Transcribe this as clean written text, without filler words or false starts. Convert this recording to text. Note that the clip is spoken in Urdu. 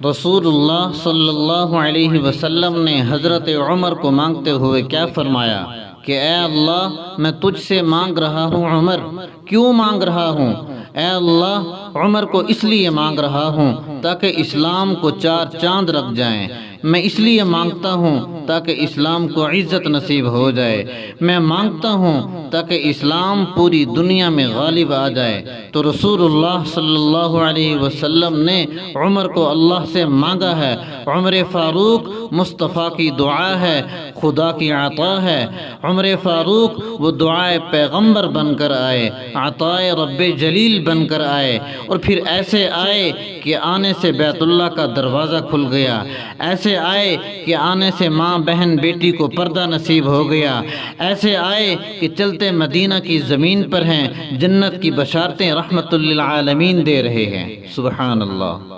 رسول اللہ صلی اللہ علیہ وسلم نے حضرت عمر کو مانگتے ہوئے کیا فرمایا کہ اے اللہ میں تجھ سے مانگ رہا ہوں عمر۔ کیوں مانگ رہا ہوں؟ اے اللہ عمر کو اس لیے مانگ رہا ہوں تاکہ اسلام کو چار چاند لگ جائیں۔ میں اس لیے مانگتا ہوں تاکہ اسلام کو عزت نصیب ہو جائے۔ میں مانگتا ہوں تاکہ اسلام پوری دنیا میں غالب آ جائے۔ تو رسول اللہ صلی اللہ علیہ وسلم نے عمر کو اللہ سے مانگا ہے۔ عمر فاروق مصطفیٰ کی دعا ہے، خدا کی عطا ہے۔ عمر فاروق وہ دعائے پیغمبر بن کر آئے، عطائے رب جلیل بن کر آئے، اور پھر ایسے آئے کہ آنے سے بیت اللہ کا دروازہ کھل گیا، ایسے آئے کہ آنے سے ماں بہن بیٹی کو پردہ نصیب ہو گیا، ایسے آئے کہ چلتے مدینہ کی زمین پر ہیں، جنت کی بشارتیں رحمت للعالمین دے رہے ہیں۔ سبحان اللہ۔